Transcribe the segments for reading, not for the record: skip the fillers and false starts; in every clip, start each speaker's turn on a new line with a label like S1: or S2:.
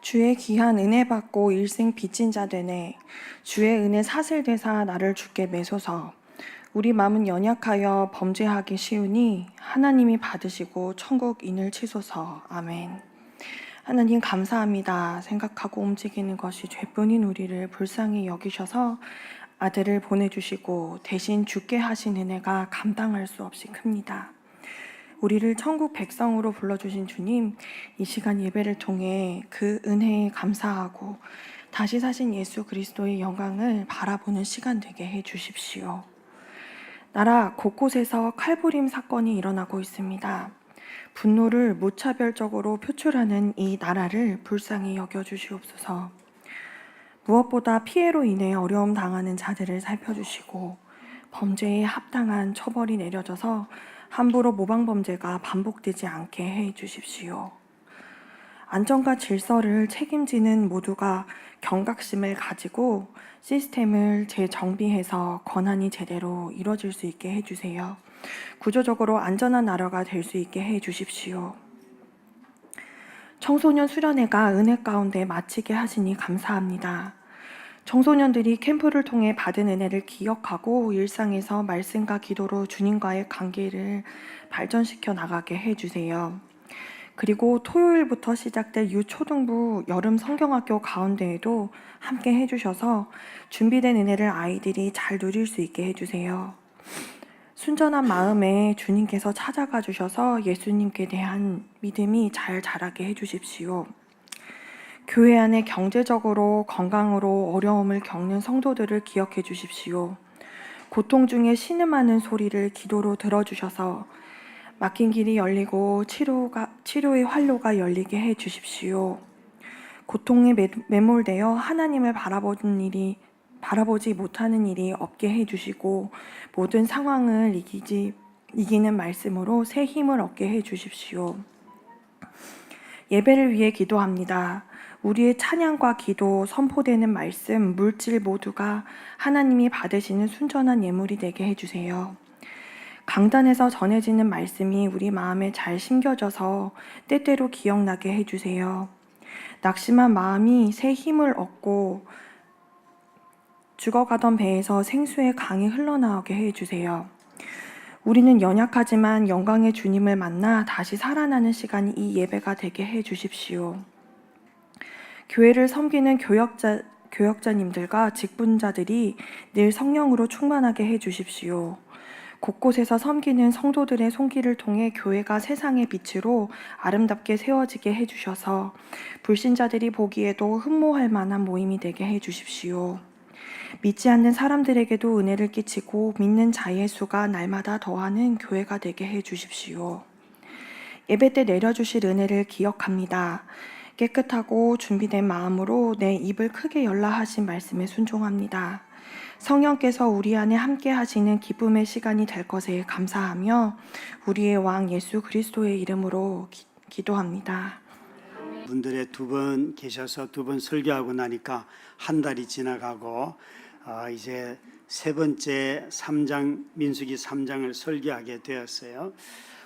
S1: 주의 귀한 은혜 받고 일생 빚진 자 되네. 주의 은혜 사슬되사 나를 주께 매소서. 우리 마음은 연약하여 범죄하기 쉬우니 하나님이 받으시고 천국 인을 치소서. 아멘. 하나님 감사합니다. 생각하고 움직이는 것이 죄뿐인 우리를 불쌍히 여기셔서 아들을 보내주시고 대신 죽게 하신 은혜가 감당할 수 없이 큽니다. 우리를 천국 백성으로 불러주신 주님, 이 시간 예배를 통해 그 은혜에 감사하고 다시 사신 예수 그리스도의 영광을 바라보는 시간 되게 해 주십시오. 나라 곳곳에서 칼부림 사건이 일어나고 있습니다. 분노를 무차별적으로 표출하는 이 나라를 불쌍히 여겨주시옵소서. 무엇보다 피해로 인해 어려움 당하는 자들을 살펴주시고 범죄에 합당한 처벌이 내려져서 함부로 모방범죄가 반복되지 않게 해 주십시오. 안전과 질서를 책임지는 모두가 경각심을 가지고 시스템을 재정비해서 권한이 제대로 이루어질 수 있게 해주세요. 구조적으로 안전한 나라가 될 수 있게 해 주십시오. 청소년 수련회가 은혜 가운데 마치게 하시니 감사합니다. 청소년들이 캠프를 통해 받은 은혜를 기억하고 일상에서 말씀과 기도로 주님과의 관계를 발전시켜 나가게 해주세요. 그리고 토요일부터 시작될 유초등부 여름 성경학교 가운데에도 함께 해주셔서 준비된 은혜를 아이들이 잘 누릴 수 있게 해주세요. 순전한 마음에 주님께서 찾아가 주셔서 예수님께 대한 믿음이 잘 자라게 해주십시오. 교회 안에 경제적으로 건강으로 어려움을 겪는 성도들을 기억해 주십시오. 고통 중에 신음하는 소리를 기도로 들어주셔서 막힌 길이 열리고 치료의 활로가 열리게 해 주십시오. 고통에 매몰되어 하나님을 바라보지 못하는 일이 없게 해 주시고 모든 상황을 이기는 말씀으로 새 힘을 얻게 해 주십시오. 예배를 위해 기도합니다. 우리의 찬양과 기도, 선포되는 말씀, 물질 모두가 하나님이 받으시는 순전한 예물이 되게 해주세요. 강단에서 전해지는 말씀이 우리 마음에 잘 심겨져서 때때로 기억나게 해주세요. 낙심한 마음이 새 힘을 얻고 죽어가던 배에서 생수의 강이 흘러나오게 해주세요. 우리는 연약하지만 영광의 주님을 만나 다시 살아나는 시간이 이 예배가 되게 해주십시오. 교회를 섬기는 교역자님들과 직분자들이 늘 성령으로 충만하게 해주십시오. 곳곳에서 섬기는 성도들의 손길을 통해 교회가 세상의 빛으로 아름답게 세워지게 해주셔서 불신자들이 보기에도 흠모할 만한 모임이 되게 해주십시오. 믿지 않는 사람들에게도 은혜를 끼치고 믿는 자의 수가 날마다 더하는 교회가 되게 해주십시오. 예배 때 내려주실 은혜를 기억합니다. 깨끗하고 준비된 마음으로 내 입을 크게 열라 하신 말씀에 순종합니다. 성령께서 우리 안에 함께 하시는 기쁨의 시간이 될 것에 감사하며 우리의 왕 예수 그리스도의 이름으로 기도합니다.
S2: 분들의 두 번 계셔서 두 번 설교하고 나니까 한 달이 지나가고 이제 세 번째 3장 민수기 3장을 설교하게 되었어요.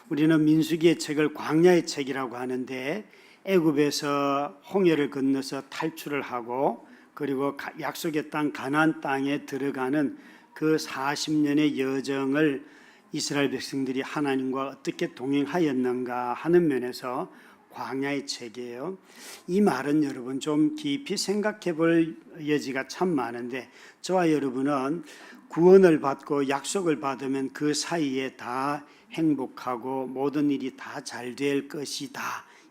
S2: 우리는 민수기의 책을 광야의 책이라고 하는데 애굽에서 홍해를 건너서 탈출을 하고 그리고 약속의 땅 가나안 땅에 들어가는 그 40년의 여정을 이스라엘 백성들이 하나님과 어떻게 동행하였는가 하는 면에서 광야의 책이에요. 이 말은 여러분 좀 깊이 생각해 볼 여지가 참 많은데 저와 여러분은 구원을 받고 약속을 받으면 그 사이에 다 행복하고 모든 일이 다 잘 될 것이다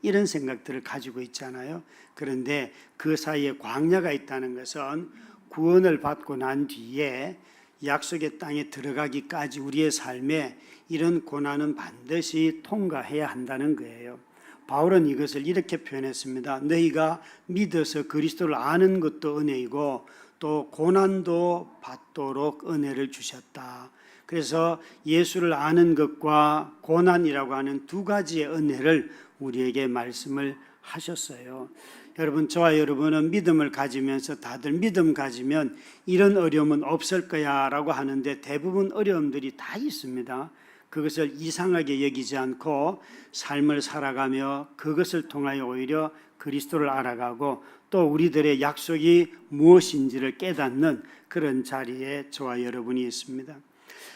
S2: 이런 생각들을 가지고 있잖아요. 그런데 그 사이에 광야가 있다는 것은 구원을 받고 난 뒤에 약속의 땅에 들어가기까지 우리의 삶에 이런 고난은 반드시 통과해야 한다는 거예요. 바울은 이것을 이렇게 표현했습니다. 너희가 믿어서 그리스도를 아는 것도 은혜이고 또 고난도 받도록 은혜를 주셨다. 그래서 예수를 아는 것과 고난이라고 하는 두 가지의 은혜를 우리에게 말씀을 하셨어요. 여러분, 저와 여러분은 믿음을 가지면서 다들 믿음 가지면 이런 어려움은 없을 거야 라고 하는데 대부분 어려움들이 다 있습니다. 그것을 이상하게 여기지 않고 삶을 살아가며 그것을 통하여 오히려 그리스도를 알아가고 또 우리들의 약속이 무엇인지를 깨닫는 그런 자리에 저와 여러분이 있습니다.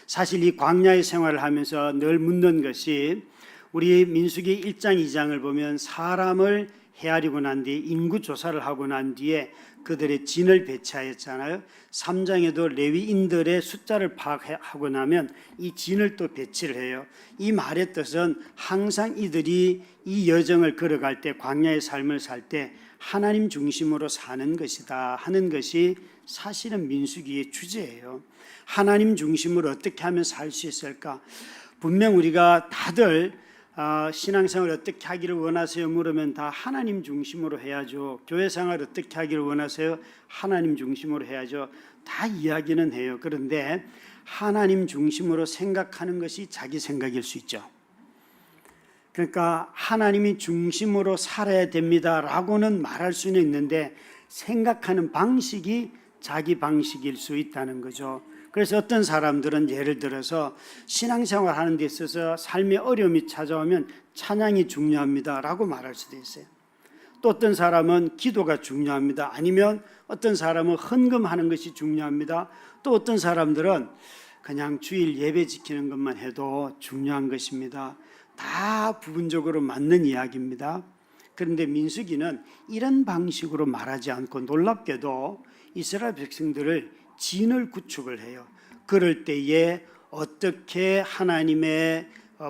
S2: 사실 이 광야의 생활을 하면서 늘 묻는 것이, 우리 민수기 1장 2장을 보면 사람을 헤아리고 난 뒤에 인구 조사를 하고 난 뒤에 그들의 진을 배치하였잖아요. 3장에도 레위인들의 숫자를 파악하고 나면 이 진을 또 배치를 해요. 이 말의 뜻은 항상 이들이 이 여정을 걸어갈 때, 광야의 삶을 살 때 하나님 중심으로 사는 것이다 하는 것이 사실은 민수기의 주제예요. 하나님 중심으로 어떻게 하면 살 수 있을까? 분명 우리가 다들 신앙생활 어떻게 하기를 원하세요? 물으면 다 하나님 중심으로 해야죠. 교회생활 어떻게 하기를 원하세요? 하나님 중심으로 해야죠. 다 이야기는 해요. 그런데 하나님 중심으로 생각하는 것이 자기 생각일 수 있죠. 그러니까 하나님이 중심으로 살아야 됩니다라고는 말할 수는 있는데 생각하는 방식이 자기 방식일 수 있다는 거죠. 그래서 어떤 사람들은 예를 들어서 신앙생활 하는 데 있어서 삶의 어려움이 찾아오면 찬양이 중요합니다라고 말할 수도 있어요. 또 어떤 사람은 기도가 중요합니다. 아니면 어떤 사람은 헌금하는 것이 중요합니다. 또 어떤 사람들은 그냥 주일 예배 지키는 것만 해도 중요한 것입니다. 다 부분적으로 맞는 이야기입니다. 그런데 민수기는 이런 방식으로 말하지 않고 놀랍게도 이스라엘 백성들을 진을 구축을 해요. 그럴 때에 어떻게 하나님의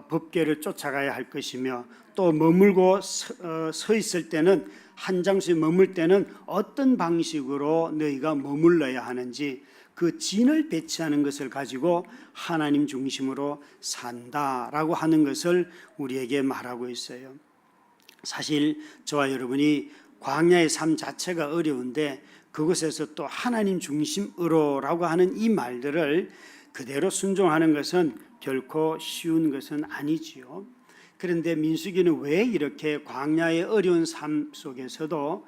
S2: 법궤를 쫓아가야 할 것이며, 또 머물고 서 있을 때는, 한 장소에 머물 때는 어떤 방식으로 너희가 머물러야 하는지, 그 진을 배치하는 것을 가지고 하나님 중심으로 산다라고 하는 것을 우리에게 말하고 있어요. 사실 저와 여러분이 광야의 삶 자체가 어려운데 그곳에서 또 하나님 중심으로라고 하는 이 말들을 그대로 순종하는 것은 결코 쉬운 것은 아니지요. 그런데 민수기는 왜 이렇게 광야의 어려운 삶 속에서도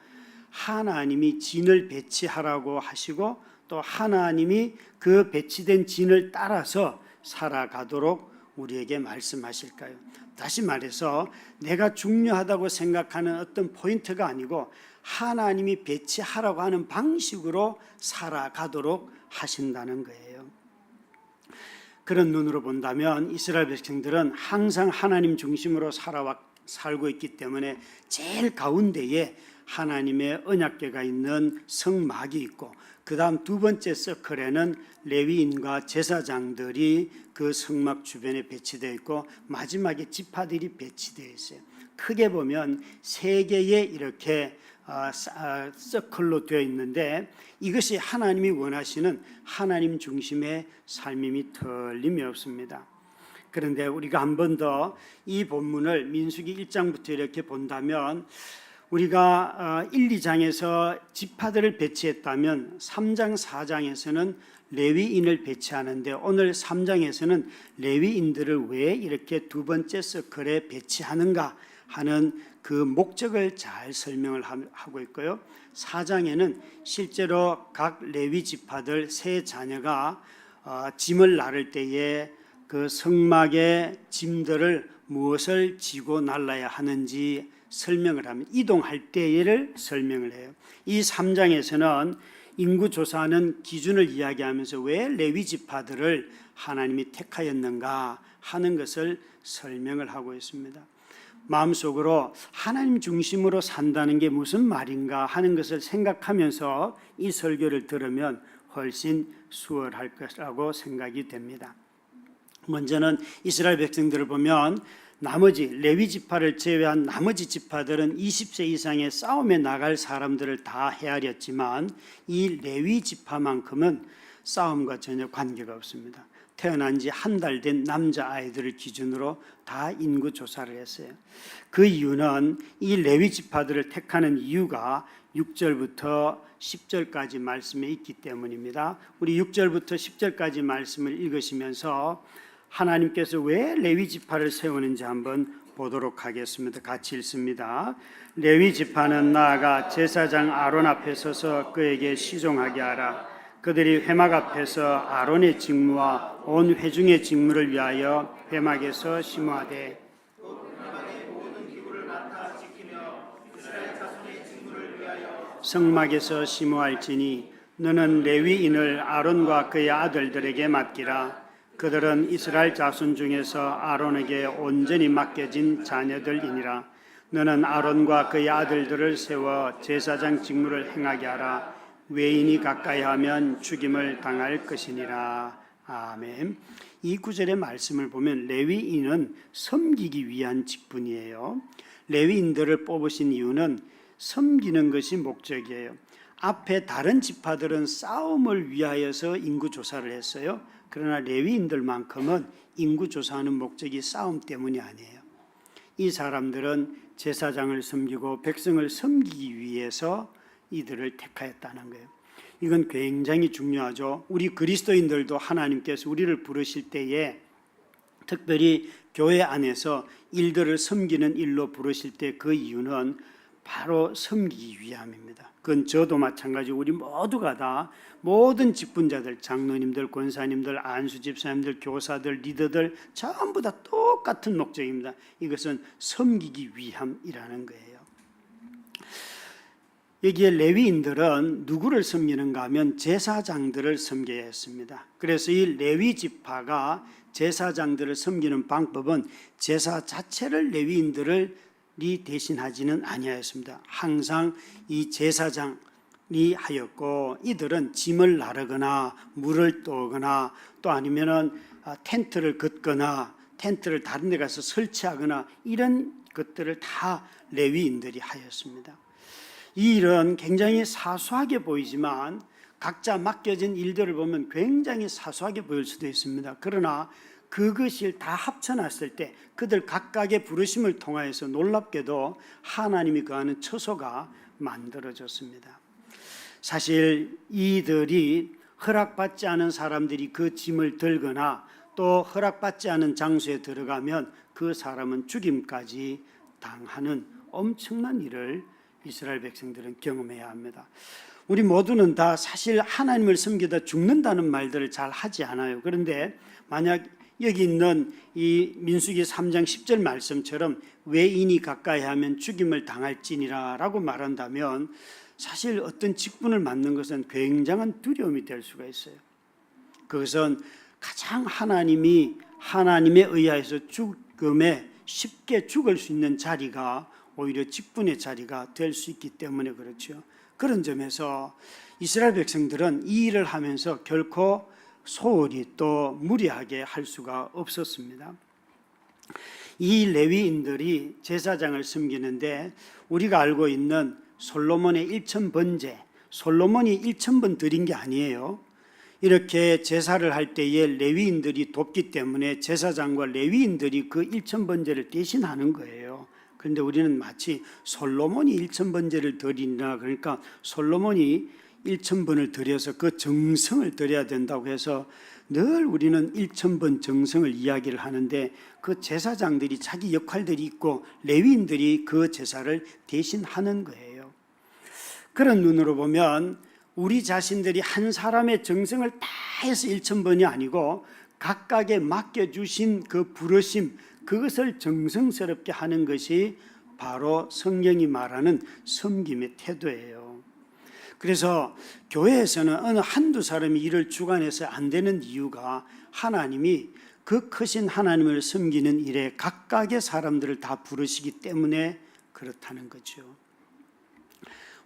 S2: 하나님이 진을 배치하라고 하시고 또 하나님이 그 배치된 진을 따라서 살아가도록 우리에게 말씀하실까요? 다시 말해서 내가 중요하다고 생각하는 어떤 포인트가 아니고 하나님이 배치하라고 하는 방식으로 살아가도록 하신다는 거예요. 그런 눈으로 본다면 이스라엘 백성들은 항상 하나님 중심으로 살고 있기 때문에 제일 가운데에 하나님의 언약궤가 있는 성막이 있고, 그 다음 두 번째 서클에는 레위인과 제사장들이 그 성막 주변에 배치되어 있고, 마지막에 지파들이 배치되어 있어요. 크게 보면 세 개의 이렇게 서클로 되어 있는데, 이것이 하나님이 원하시는 하나님 중심의 삶임이 틀림이 없습니다. 그런데 우리가 한 번 더 이 본문을 민수기 1장부터 이렇게 본다면, 우리가 1, 2장에서 지파들을 배치했다면 3장, 4장에서는 레위인을 배치하는데, 오늘 3장에서는 레위인들을 왜 이렇게 두 번째 서클에 배치하는가 하는 그 목적을 잘 설명을 하고 있고요. 4장에는 실제로 각 레위 지파들 세 자녀가 짐을 나를 때에 그 성막의 짐들을 무엇을 지고 날라야 하는지 설명을 하면, 이동할 때를 설명을 해요. 이 3장에서는 인구 조사하는 기준을 이야기하면서 왜 레위 지파들을 하나님이 택하였는가 하는 것을 설명을 하고 있습니다. 마음속으로 하나님 중심으로 산다는 게 무슨 말인가 하는 것을 생각하면서 이 설교를 들으면 훨씬 수월할 것이라고 생각이 됩니다. 먼저는 이스라엘 백성들을 보면 나머지 레위 지파를 제외한 나머지 지파들은 20세 이상의 싸움에 나갈 사람들을 다 헤아렸지만 이 레위 지파만큼은 싸움과 전혀 관계가 없습니다. 태어난 지 한 달 된 남자아이들을 기준으로 다 인구 조사를 했어요. 그 이유는 이 레위 지파들을 택하는 이유가 6절부터 10절까지 말씀에 있기 때문입니다. 우리 6절부터 10절까지 말씀을 읽으시면서 하나님께서 왜 레위 지파를 세우는지 한번 보도록 하겠습니다. 같이 읽습니다. 레위 지파는 나아가 제사장 아론 앞에 서서 그에게 시종하게 하라. 그들이 회막 앞에서 아론의 직무와 온 회중의 직무를 위하여 회막에서 심호하되 성막에서 심호할지니 너는 레위인을 아론과 그의 아들들에게 맡기라. 그들은 이스라엘 자손 중에서 아론에게 온전히 맡겨진 자녀들이니라. 너는 아론과 그의 아들들을 세워 제사장 직무를 행하게 하라. 외인이 가까이 하면 죽임을 당할 것이니라. 아멘. 이 구절의 말씀을 보면 레위인은 섬기기 위한 직분이에요. 레위인들을 뽑으신 이유는 섬기는 것이 목적이에요. 앞에 다른 지파들은 싸움을 위하여서 인구 조사를 했어요. 그러나 레위인들만큼은 인구 조사하는 목적이 싸움 때문이 아니에요. 이 사람들은 제사장을 섬기고 백성을 섬기기 위해서 이들을 택하였다는 거예요. 이건 굉장히 중요하죠. 우리 그리스도인들도 하나님께서 우리를 부르실 때에 특별히 교회 안에서 일들을 섬기는 일로 부르실 때 그 이유는 바로 섬기기 위함입니다. 그건 저도 마찬가지 우리 모두가 다 모든 직분자들, 장로님들, 권사님들, 안수 집사님들, 교사들, 리더들 전부 다 똑같은 목적입니다. 이것은 섬기기 위함이라는 거예요. 여기에 레위인들은 누구를 섬기는가 하면 제사장들을 섬겨야 했습니다. 그래서 이 레위 지파가 제사장들을 섬기는 방법은 제사 자체를 레위인들을 대신하지는 아니하였습니다. 항상 이 제사장이 하였고 이들은 짐을 나르거나 물을 떠거나 또 아니면은 텐트를 긋거나 텐트를 다른 데 가서 설치하거나 이런 것들을 다 레위인들이 하였습니다. 이 일은 굉장히 사소하게 보이지만 각자 맡겨진 일들을 보면 굉장히 사소하게 보일 수도 있습니다. 그러나 그것을 다 합쳐놨을 때 그들 각각의 부르심을 통하여서 놀랍게도 하나님이 거하는 처소가 만들어졌습니다. 사실 이들이 허락받지 않은 사람들이 그 짐을 들거나 또 허락받지 않은 장소에 들어가면 그 사람은 죽임까지 당하는 엄청난 일을 이스라엘 백성들은 경험해야 합니다. 우리 모두는 다 사실 하나님을 섬기다 죽는다는 말들을 잘 하지 않아요. 그런데 만약 여기 있는 이 민수기 3장 10절 말씀처럼 외인이 가까이 하면 죽임을 당할지니라 라고 말한다면 사실 어떤 직분을 맡는 것은 굉장한 두려움이 될 수가 있어요. 그것은 가장 하나님에 의하여서 죽음에 쉽게 죽을 수 있는 자리가 오히려 직분의 자리가 될 수 있기 때문에 그렇죠. 그런 점에서 이스라엘 백성들은 이 일을 하면서 결코 소홀히 또 무리하게 할 수가 없었습니다. 이 레위인들이 제사장을 섬기는데 우리가 알고 있는 솔로몬의 1000번제, 솔로몬이 1000번 드린 게 아니에요. 이렇게 제사를 할 때에 레위인들이 돕기 때문에 제사장과 레위인들이 그 1000번제를 대신하는 거예요. 그런데 우리는 마치 솔로몬이 1000번제를 드리나 그러니까 솔로몬이 1000번을 드려서 그 정성을 드려야 된다고 해서 늘 우리는 1000번 정성을 이야기를 하는데 그 제사장들이 자기 역할들이 있고 레위인들이 그 제사를 대신하는 거예요. 그런 눈으로 보면 우리 자신들이 한 사람의 정성을 다 해서 1000번이 아니고 각각에 맡겨주신 그 부르심 그것을 정성스럽게 하는 것이 바로 성경이 말하는 섬김의 태도예요. 그래서 교회에서는 어느 한두 사람이 일을 주관해서 안 되는 이유가 하나님이 그 크신 하나님을 섬기는 일에 각각의 사람들을 다 부르시기 때문에 그렇다는 거죠.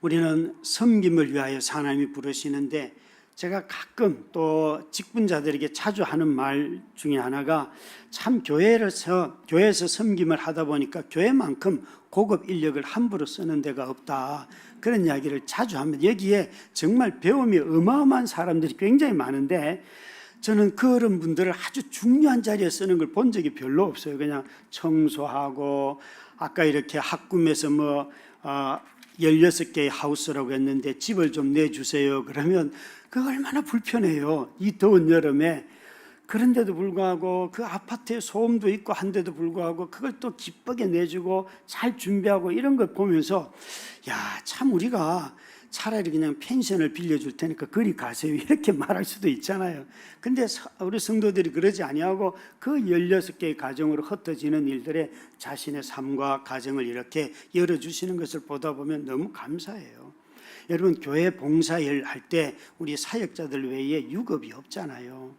S2: 우리는 섬김을 위하여 하나님이 부르시는데 제가 가끔 또 직분자들에게 자주 하는 말 중에 하나가 참 교회에서 섬김을 하다 보니까 교회만큼 고급 인력을 함부로 쓰는 데가 없다. 그런 이야기를 자주 합니다. 여기에 정말 배움이 어마어마한 사람들이 굉장히 많은데 저는 그런 분들을 아주 중요한 자리에 쓰는 걸 본 적이 별로 없어요. 그냥 청소하고 아까 이렇게 학군에서 16개의 하우스라고 했는데 집을 좀 내주세요. 그러면 그거 얼마나 불편해요. 이 더운 여름에. 그런데도 불구하고 그 아파트에 소음도 있고 한데도 불구하고 그걸 또 기쁘게 내주고 잘 준비하고 이런 걸 보면서 야, 참 우리가 차라리 그냥 펜션을 빌려줄 테니까 그리 가세요 이렇게 말할 수도 있잖아요. 근데 우리 성도들이 그러지 아니하고 그 16개의 가정으로 흩어지는 일들에 자신의 삶과 가정을 이렇게 열어주시는 것을 보다 보면 너무 감사해요. 여러분, 교회 봉사일 할 때 우리 사역자들 외에 유급이 없잖아요.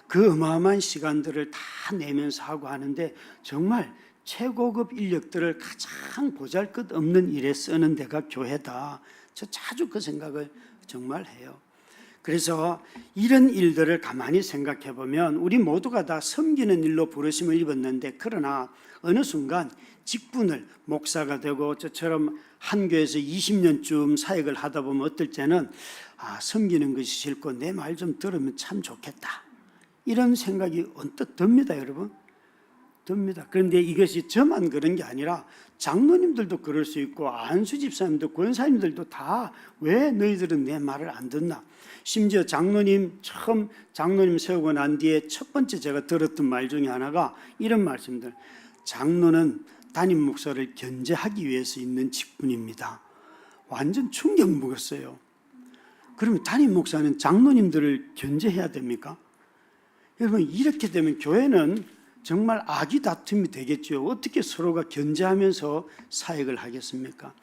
S2: 그 어마어마한 시간들을 다 내면서 하고 하는데 정말 최고급 인력들을 가장 보잘것없는 일에 쓰는 데가 교회다. 저 자주 그 생각을 정말 해요. 그래서 이런 일들을 가만히 생각해 보면 우리 모두가 다 섬기는 일로 부르심을 입었는데, 그러나 어느 순간 직분을 목사가 되고 저처럼 한 교회에서 20년쯤 사역을 하다 보면 어떨 때는 섬기는 것이 싫고 내 말 좀 들으면 참 좋겠다, 이런 생각이 언뜻 듭니다. 여러분, 듭니다. 그런데 이것이 저만 그런 게 아니라 장로님들도 그럴 수 있고 안수 집사님도 권사님들도 다 왜 너희들은 내 말을 안 듣나. 심지어 처음 장로님 세우고 난 뒤에 첫 번째 제가 들었던 말 중에 하나가 이런 말씀들: 장로는 담임 목사를 견제하기 위해서 있는 직분입니다. 완전 충격 먹었어요. 그러면 담임 목사는 장로님들을 견제해야 됩니까? 여러분, 이렇게 되면 교회는 정말 악의 다툼이 되겠죠. 어떻게 서로가 견제하면서 사역을 하겠습니까?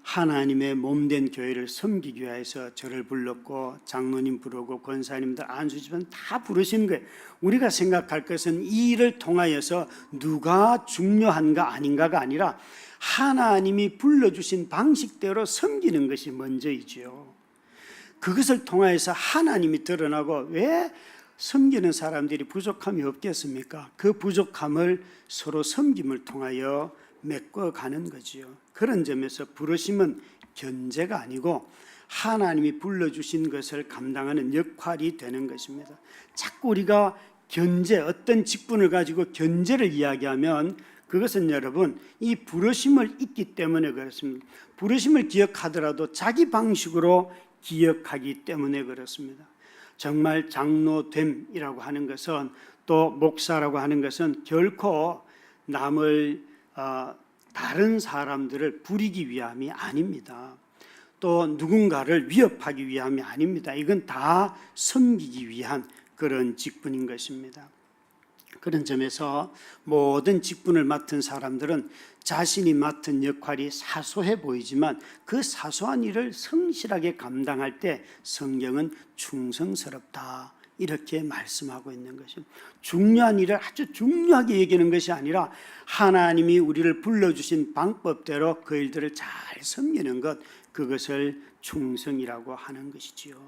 S2: 하나님의 몸된 교회를 섬기기 위해서 저를 불렀고 장로님 부르고 권사님들 안수집은 다 부르신 거예요. 우리가 생각할 것은 이 일을 통하여서 누가 중요한가 아닌가가 아니라 하나님이 불러주신 방식대로 섬기는 것이 먼저이죠. 그것을 통하여서 하나님이 드러나고, 왜 섬기는 사람들이 부족함이 없겠습니까? 그 부족함을 서로 섬김을 통하여 메꿔가는 거지요. 그런 점에서 부르심은 견제가 아니고 하나님이 불러주신 것을 감당하는 역할이 되는 것입니다. 자꾸 우리가 어떤 직분을 가지고 견제를 이야기하면 그것은 여러분, 이 부르심을 잊기 때문에 그렇습니다. 부르심을 기억하더라도 자기 방식으로 기억하기 때문에 그렇습니다. 정말 장로됨이라고 하는 것은, 또 목사라고 하는 것은 결코 다른 사람들을 부리기 위함이 아닙니다. 또 누군가를 위협하기 위함이 아닙니다. 이건 다 섬기기 위한 그런 직분인 것입니다. 그런 점에서 모든 직분을 맡은 사람들은 자신이 맡은 역할이 사소해 보이지만 그 사소한 일을 성실하게 감당할 때 성경은 충성스럽다, 이렇게 말씀하고 있는 것입니다. 중요한 일을 아주 중요하게 얘기하는 것이 아니라 하나님이 우리를 불러주신 방법대로 그 일들을 잘 섬기는 것, 그것을 충성이라고 하는 것이지요.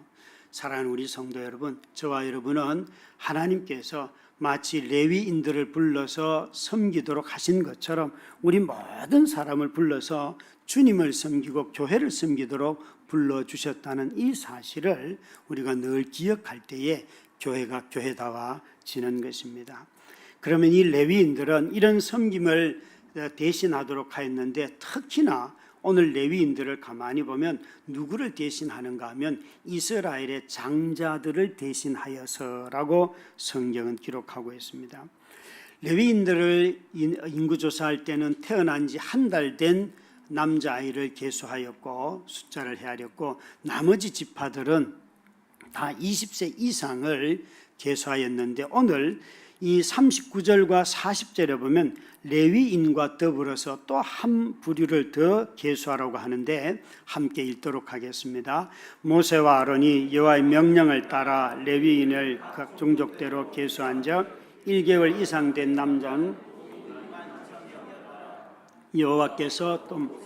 S2: 사랑하는 우리 성도 여러분, 저와 여러분은 하나님께서 마치 레위인들을 불러서 섬기도록 하신 것처럼 우리 모든 사람을 불러서 주님을 섬기고 교회를 섬기도록 불러주셨다는 이 사실을 우리가 늘 기억할 때에 교회가 교회다워지는 것입니다. 그러면 이 레위인들은 이런 섬김을 대신하도록 하였는데, 특히나 오늘 레위인들을 가만히 보면 누구를 대신하는가 하면 이스라엘의 장자들을 대신하여서라고 성경은 기록하고 있습니다. 레위인들을 인구조사할 때는 태어난 지 한 달 된 남자아이를 계수하였고 숫자를 헤아렸고, 나머지 지파들은 다 20세 이상을 계수하였는데, 오늘 이 39절과 40절에 보면 레위인과 더불어서 또 한 부류를 더 계수하라고 하는데, 함께 읽도록 하겠습니다. 모세와 아론이 여호와의 명령을 따라 레위인을 각 종족대로 계수한즉 1개월 이상 된 남자는 여호와께서 또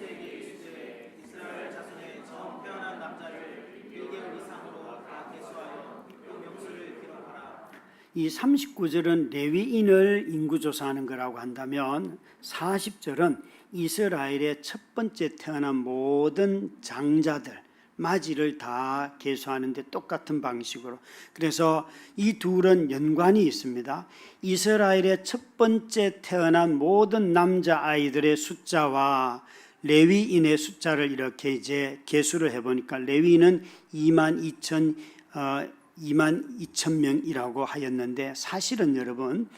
S2: 이 39절은 레위인을 인구조사하는 거라고 한다면, 40절은 이스라엘의 첫 번째 태어난 모든 장자들, 마지를 다 계수하는데 똑같은 방식으로. 그래서 이 둘은 연관이 있습니다. 이스라엘의 첫 번째 태어난 모든 남자아이들의 숫자와 레위인의 숫자를 이렇게 이제 계수를 해보니까 레위인은 22,000명이라고 하였는데, 사실은 여러분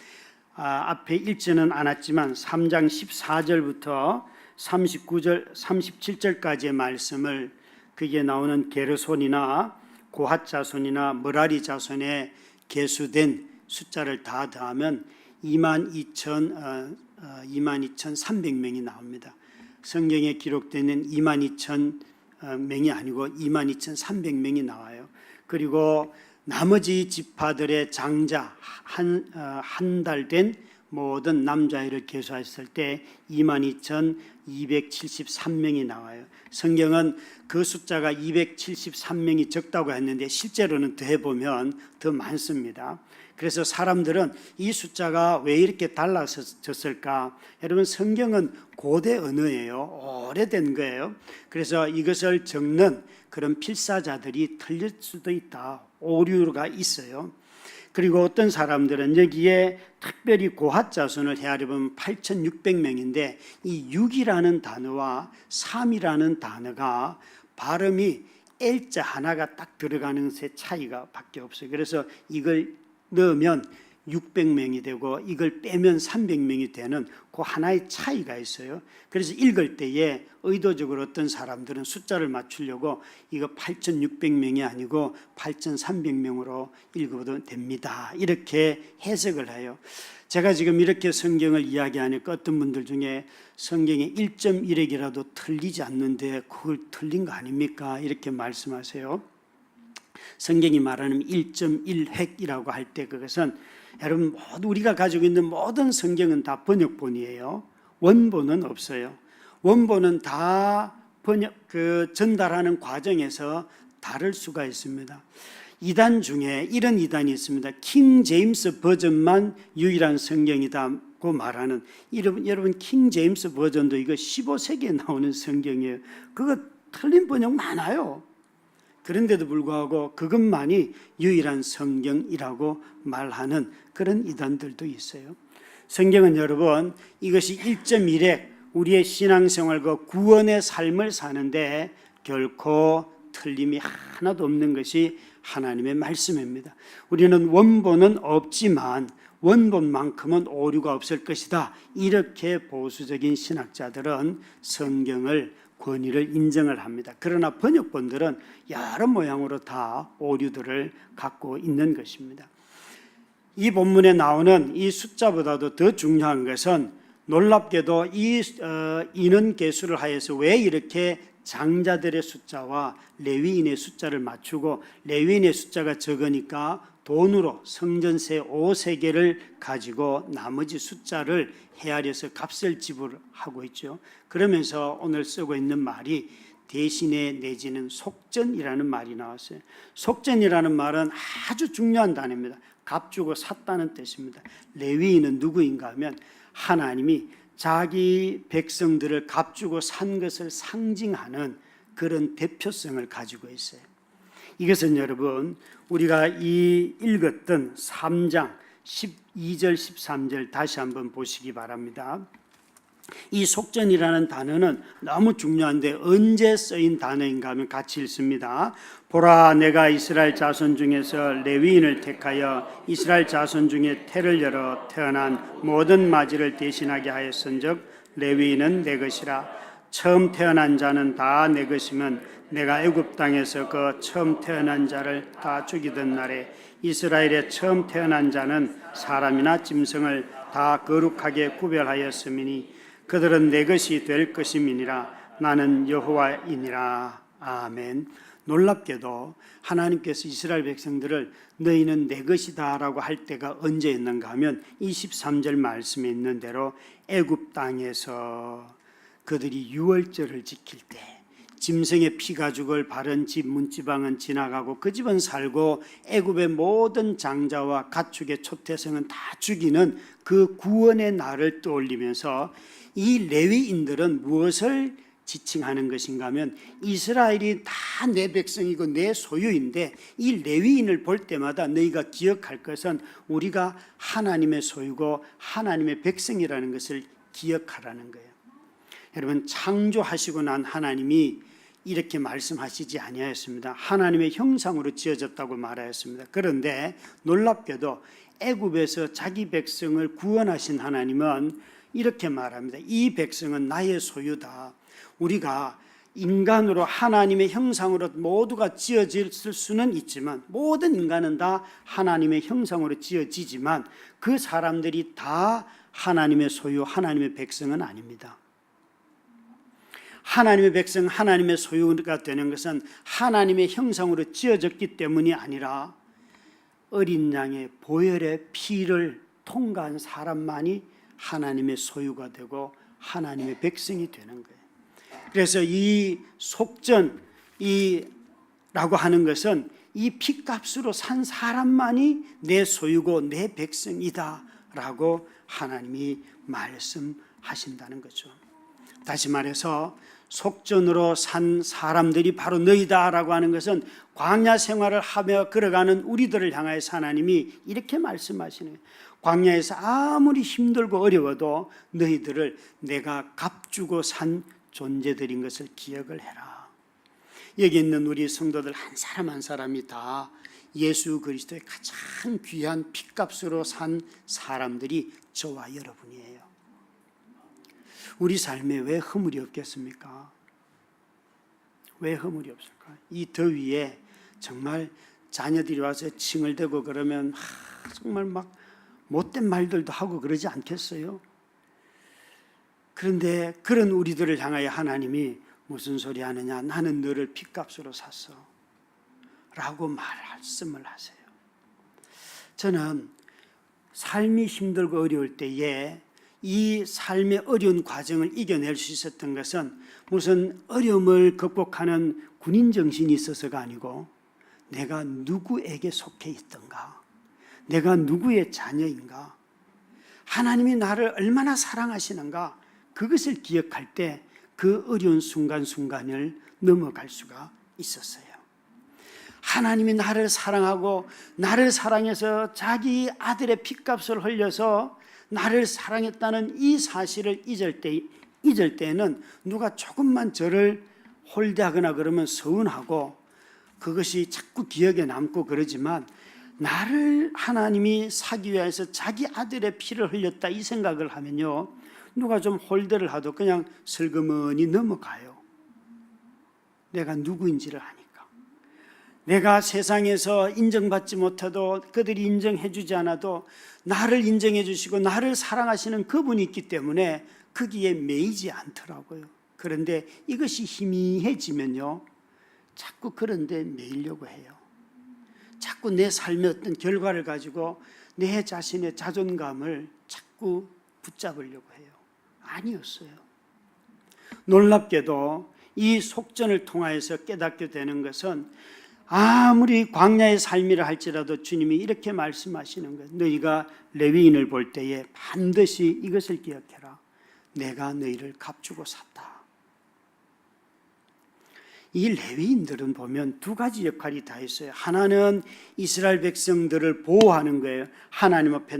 S2: 앞에 읽지는 않았지만 3장 14절부터 39절 37절까지의 말씀을 거기에 나오는 게르손이나 고핫 자손이나 머라리 자손에 계수된 숫자를 다 더하면 22,300명이 나옵니다. 성경에 기록되는 22,000명이 아니고 22,300명이 나와요. 그리고 나머지 지파들의 장자 한 달 된 모든 남자아이를 계수했을 때 22,273명이 나와요. 성경은 그 숫자가 273명이 적다고 했는데 실제로는 더해보면 더 많습니다. 그래서 사람들은 이 숫자가 왜 이렇게 달라졌을까? 여러분, 성경은 고대 언어예요. 오래된 거예요. 그래서 이것을 적는 그런 필사자들이 틀릴 수도 있다. 오류가 있어요. 그리고 어떤 사람들은 여기에 특별히 고핫 자손을 헤아려보면 8,600명인데 이 6이라는 단어와 3이라는 단어가 발음이 L자 하나가 딱 들어가는 새 차이가 밖에 없어요. 그래서 이걸 넣으면 600명이 되고 이걸 빼면 300명이 되는 그 하나의 차이가 있어요. 그래서 읽을 때에 의도적으로 어떤 사람들은 숫자를 맞추려고 이거 8,600명이 아니고 8,300명으로 읽어도 됩니다. 이렇게 해석을 해요. 제가 지금 이렇게 성경을 이야기하니까 어떤 분들 중에 성경에 1.1획이라도 틀리지 않는데 그걸 틀린 거 아닙니까? 이렇게 말씀하세요. 성경이 말하는 1.1획이라고 할 때 그것은 여러분 모두 우리가 가지고 있는 모든 성경은 다 번역본이에요. 원본은 없어요. 원본은 다 전달하는 과정에서 다를 수가 있습니다. 이단 중에 이런 이단이 있습니다. 킹 제임스 버전만 유일한 성경이다고 말하는 여러분 킹 제임스 버전도 이거 15세기에 나오는 성경이에요. 그거 틀린 번역 많아요. 그런데도 불구하고 그것만이 유일한 성경이라고 말하는 그런 이단들도 있어요. 성경은 여러분 이것이 1.1획 우리의 신앙생활과 구원의 삶을 사는데 결코 틀림이 하나도 없는 것이 하나님의 말씀입니다. 우리는 원본은 없지만 원본만큼은 오류가 없을 것이다. 이렇게 보수적인 신학자들은 성경을 권위를 인정을 합니다. 그러나 번역본들은 여러 모양으로 다 오류들을 갖고 있는 것입니다. 이 본문에 나오는 이 숫자보다도 더 중요한 것은 놀랍게도 이 인원 계수를 하여서 왜 이렇게 장자들의 숫자와 레위인의 숫자를 맞추고 레위인의 숫자가 적으니까 돈으로 성전세 5세겔을 가지고 나머지 숫자를 헤아려서 값을 지불하고 있죠. 그러면서 오늘 쓰고 있는 말이 대신에 내지는 속전이라는 말이 나왔어요. 속전이라는 말은 아주 중요한 단어입니다. 값 주고 샀다는 뜻입니다. 레위인은 누구인가 하면 하나님이 자기 백성들을 값 주고 산 것을 상징하는 그런 대표성을 가지고 있어요. 이것은 여러분 우리가 이 읽었던 3장 12절 13절 다시 한번 보시기 바랍니다. 이 속전이라는 단어는 너무 중요한데 언제 쓰인 단어인가 하면 같이 읽습니다. 보라, 내가 이스라엘 자손 중에서 레위인을 택하여 이스라엘 자손 중에 태를 열어 태어난 모든 마지를 대신하게 하였은즉 레위인은 내 것이라. 처음 태어난 자는 다 내 것이면 내가 애굽 땅에서 그 처음 태어난 자를 다 죽이던 날에 이스라엘의 처음 태어난 자는 사람이나 짐승을 다 거룩하게 구별하였음이니 그들은 내 것이 될 것임이니라. 나는 여호와이니라. 아멘. 놀랍게도 하나님께서 이스라엘 백성들을 너희는 내 것이다 라고 할 때가 언제였는가 하면 23절 말씀에 있는 대로 애굽 땅에서 그들이 유월절을 지킬 때 짐승의 피 가죽을 바른 집 문지방은 지나가고 그 집은 살고 애굽의 모든 장자와 가축의 초태생은 다 죽이는 그 구원의 날을 떠올리면서 이 레위인들은 무엇을 지칭하는 것인가 하면 이스라엘이 다 내 백성이고 내 소유인데 이 레위인을 볼 때마다 너희가 기억할 것은 우리가 하나님의 소유고 하나님의 백성이라는 것을 기억하라는 거예요. 여러분 창조하시고 난 하나님이 이렇게 말씀하시지 아니하였습니다. 하나님의 형상으로 지어졌다고 말하였습니다. 그런데 놀랍게도 애굽에서 자기 백성을 구원하신 하나님은 이렇게 말합니다. 이 백성은 나의 소유다. 우리가 인간으로 하나님의 형상으로 모두가 지어졌을 수는 있지만, 모든 인간은 다 하나님의 형상으로 지어지지만 그 사람들이 다 하나님의 소유, 하나님의 백성은 아닙니다. 하나님의 백성, 하나님의 소유가 되는 것은 하나님의 형상으로 지어졌기 때문이 아니라 어린 양의 보혈의 피를 통과한 사람만이 하나님의 소유가 되고 하나님의 백성이 되는 거예요. 그래서 이 속전이라고 하는 것은 이 피값으로 산 사람만이 내 소유고 내 백성이다 라고 하나님이 말씀하신다는 거죠. 다시 말해서 속전으로 산 사람들이 바로 너희다 라고 하는 것은 광야 생활을 하며 걸어가는 우리들을 향하여서 하나님이 이렇게 말씀하시는 거예요. 광야에서 아무리 힘들고 어려워도 너희들을 내가 값주고 산 존재들인 것을 기억을 해라. 여기 있는 우리 성도들 한 사람 한 사람이 다 예수 그리스도의 가장 귀한 피값으로 산 사람들이 저와 여러분이에요. 우리 삶에 왜 허물이 없겠습니까? 왜 허물이 없을까? 이 더위에 정말 자녀들이 와서 칭얼대고 그러면 정말 막 못된 말들도 하고 그러지 않겠어요? 그런데 그런 우리들을 향하여 하나님이 무슨 소리 하느냐? 나는 너를 핏값으로 샀어 라고 말씀을 하세요. 저는 삶이 힘들고 어려울 때에 이 삶의 어려운 과정을 이겨낼 수 있었던 것은 무슨 어려움을 극복하는 군인 정신이 있어서가 아니고 내가 누구에게 속해 있던가, 내가 누구의 자녀인가, 하나님이 나를 얼마나 사랑하시는가, 그것을 기억할 때 그 어려운 순간순간을 넘어갈 수가 있었어요. 하나님이 나를 사랑하고 나를 사랑해서 자기 아들의 핏값을 흘려서 나를 사랑했다는 이 사실을 잊을 때에는 누가 조금만 저를 홀대하거나 그러면 서운하고 그것이 자꾸 기억에 남고 그러지만, 나를 하나님이 사기 위해서 자기 아들의 피를 흘렸다 이 생각을 하면요, 누가 좀 홀대를 하도 그냥 슬그머니 넘어가요. 내가 누구인지를 아니까. 내가 세상에서 인정받지 못해도, 그들이 인정해 주지 않아도 나를 인정해 주시고 나를 사랑하시는 그분이 있기 때문에 거기에 매이지 않더라고요. 그런데 이것이 희미해지면요, 자꾸 그런 데 매이려고 해요. 자꾸 내 삶의 어떤 결과를 가지고 내 자신의 자존감을 자꾸 붙잡으려고 해요. 아니었어요. 놀랍게도 이 속전을 통하여서 깨닫게 되는 것은 아무리 광야의 삶이라 할지라도 주님이 이렇게 말씀하시는 거예요. 너희가 레위인을 볼 때에 반드시 이것을 기억해라. 내가 너희를 값주고 샀다. 이 레위인들은 보면 두 가지 역할이 다 있어요. 하나는 이스라엘 백성들을 보호하는 거예요. 하나님 앞에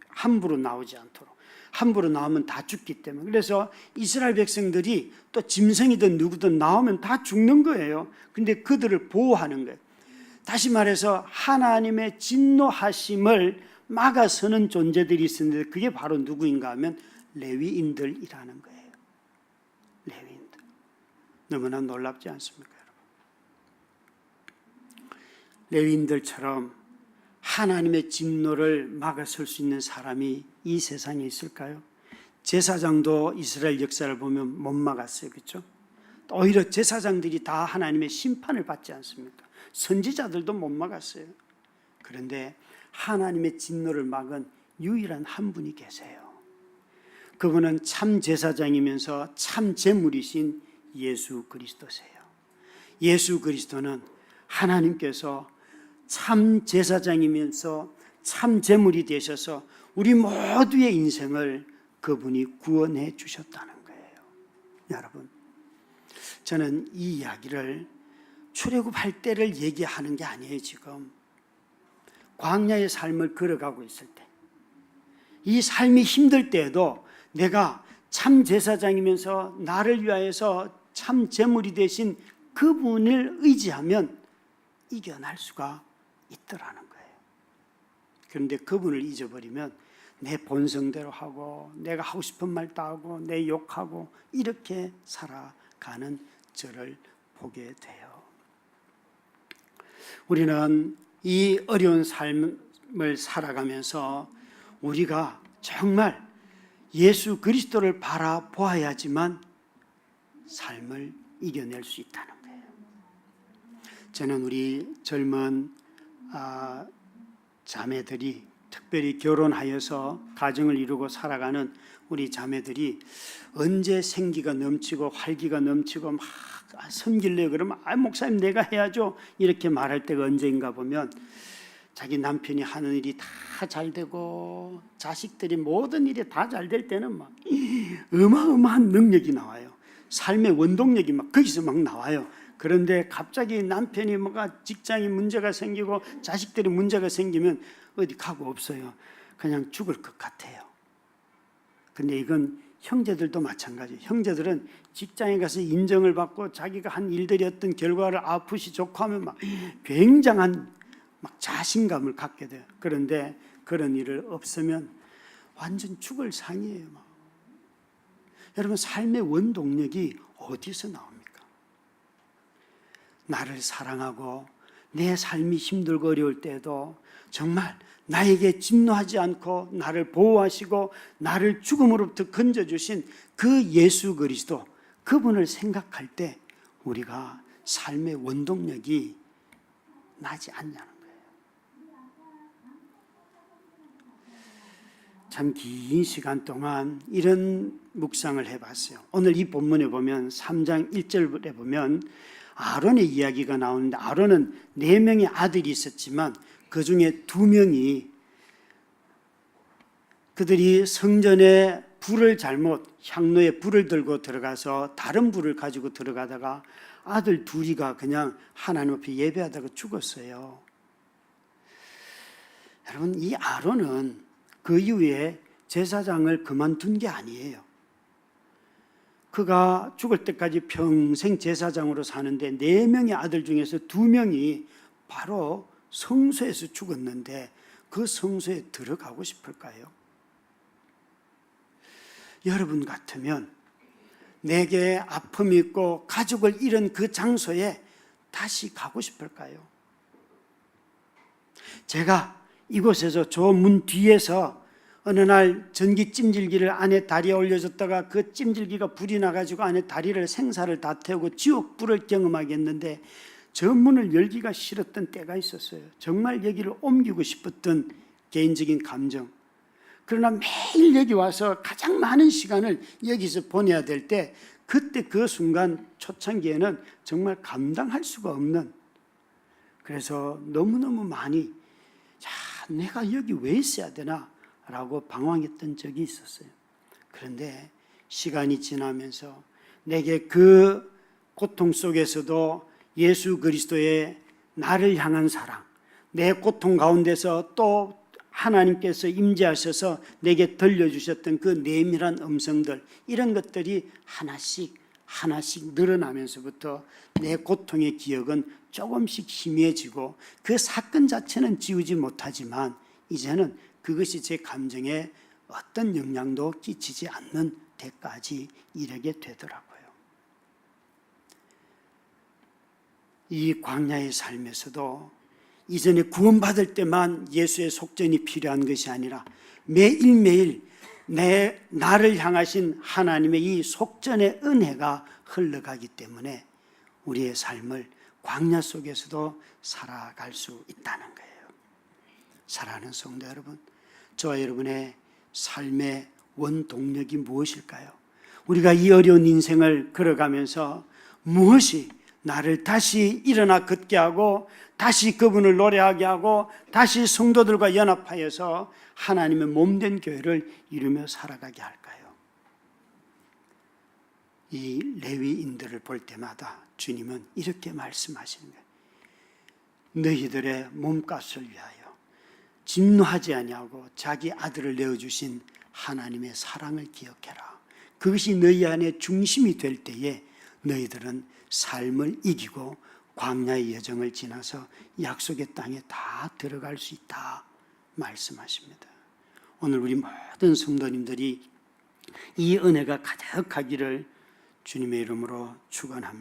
S2: 함부로 나오지 않도록. 함부로 나오면 다 죽기 때문에. 그래서 이스라엘 백성들이 또 짐승이든 누구든 나오면 다 죽는 거예요. 근데 그들을 보호하는 거예요. 다시 말해서 하나님의 진노하심을 막아서는 존재들이 있었는데 그게 바로 누구인가 하면 레위인들이라는 거예요. 레위인들. 너무나 놀랍지 않습니까, 여러분? 레위인들처럼 하나님의 진노를 막아설 수 있는 사람이 이 세상에 있을까요? 제사장도 이스라엘 역사를 보면 못 막았어요. 그렇죠? 오히려 제사장들이 다 하나님의 심판을 받지 않습니까? 선지자들도 못 막았어요. 그런데 하나님의 진노를 막은 유일한 한 분이 계세요. 그분은 참 제사장이면서 참 제물이신 예수 그리스도세요. 예수 그리스도는 하나님께서 참 제사장이면서 참 제물이 되셔서 우리 모두의 인생을 그분이 구원해 주셨다는 거예요. 여러분, 저는 이 이야기를 출애굽할 때를 얘기하는 게 아니에요. 지금 광야의 삶을 걸어가고 있을 때, 이 삶이 힘들 때에도 내가 참 제사장이면서 나를 위하여서 참 제물이 되신 그분을 의지하면 이겨낼 수가 있더라는 거예요. 그런데 그분을 잊어버리면 내 본성대로 하고 내가 하고 싶은 말 다 하고 내 욕하고 이렇게 살아가는 적절을 보게 돼요. 우리는 이 어려운 삶을 살아가면서 우리가 정말 예수 그리스도를 바라보아야지만 삶을 이겨낼 수 있다는 거예요. 저는 우리 젊은 자매들이, 특별히 결혼하여서 가정을 이루고 살아가는 우리 자매들이 언제 생기가 넘치고 활기가 넘치고 막 섬길래요 그러면 목사님 내가 해야죠 이렇게 말할 때가 언제인가 보면 자기 남편이 하는 일이 다 잘 되고 자식들이 모든 일이 다 잘 될 때는 막 어마어마한 능력이 나와요. 삶의 원동력이 막 거기서 막 나와요. 그런데 갑자기 남편이 뭐가 직장에 문제가 생기고 자식들이 문제가 생기면 어디 가고 없어요. 그냥 죽을 것 같아요. 근데 이건 형제들도 마찬가지예요. 형제들은 직장에 가서 인정을 받고 자기가 한 일들이 어떤 결과를 아프시 좋고 하면 막 굉장한 막 자신감을 갖게 돼요. 그런데 그런 일을 없으면 완전 죽을 상이에요. 막. 여러분 삶의 원동력이 어디서 나옵니까? 나를 사랑하고 내 삶이 힘들고 어려울 때에도 정말 나에게 진노하지 않고 나를 보호하시고 나를 죽음으로부터 건져주신 그 예수 그리스도, 그분을 생각할 때 우리가 삶의 원동력이 나지 않냐는 거예요. 참 긴 시간 동안 이런 묵상을 해봤어요. 오늘 이 본문에 보면 3장 1절에 보면 아론의 이야기가 나오는데, 아론은 4명의 아들이 있었지만 그 중에 2명이 그들이 성전에 불을 잘못, 향로에 불을 들고 들어가서 다른 불을 가지고 들어가다가 아들 2이가 그냥 하나님 앞에 예배하다가 죽었어요. 여러분, 이 아론은 그 이후에 제사장을 그만둔 게 아니에요. 그가 죽을 때까지 평생 제사장으로 사는데 4명의 아들 중에서 2명이 바로 성소에서 죽었는데 그 성소에 들어가고 싶을까요? 여러분 같으면 내게 아픔이 있고 가족을 잃은 그 장소에 다시 가고 싶을까요? 제가 이곳에서 저 문 뒤에서 어느 날 전기 찜질기를 안에 다리에 올려줬다가 그 찜질기가 불이 나가지고 안에 다리를 생사를 다 태우고 지옥불을 경험하게 했는데 저 문을 열기가 싫었던 때가 있었어요. 정말 여기를 옮기고 싶었던 개인적인 감정. 그러나 매일 여기 와서 가장 많은 시간을 여기서 보내야 될 때 그때 그 순간 초창기에는 정말 감당할 수가 없는, 그래서 너무너무 많이 내가 여기 왜 있어야 되나 라고 방황했던 적이 있었어요. 그런데 시간이 지나면서 내게 그 고통 속에서도 예수 그리스도의 나를 향한 사랑, 내 고통 가운데서 또 하나님께서 임재하셔서 내게 들려주셨던 그 내밀한 음성들, 이런 것들이 하나씩 늘어나면서부터 내 고통의 기억은 조금씩 희미해지고 그 사건 자체는 지우지 못하지만 이제는 그것이 제 감정에 어떤 영향도 끼치지 않는 데까지 이르게 되더라고요. 이 광야의 삶에서도 이전에 구원받을 때만 예수의 속전이 필요한 것이 아니라 매일매일 나를 향하신 하나님의 이 속전의 은혜가 흘러가기 때문에 우리의 삶을 광야 속에서도 살아갈 수 있다는 거예요. 사랑하는 성도 여러분, 저와 여러분의 삶의 원동력이 무엇일까요? 우리가 이 어려운 인생을 걸어가면서 무엇이 나를 다시 일어나 걷게 하고 다시 그분을 노래하게 하고 다시 성도들과 연합하여서 하나님의 몸된 교회를 이루며 살아가게 할까요? 이 레위인들을 볼 때마다 주님은 이렇게 말씀하시는 거예요. 너희들의 몸값을 위하여 진노하지 아니하고 자기 아들을 내어주신 하나님의 사랑을 기억해라. 그것이 너희 안에 중심이 될 때에 너희들은 삶을 이기고 광야의 여정을 지나서 약속의 땅에 다 들어갈 수 있다 말씀하십니다. 오늘 우리 모든 성도님들이 이 은혜가 가득하기를 주님의 이름으로 축원합니다.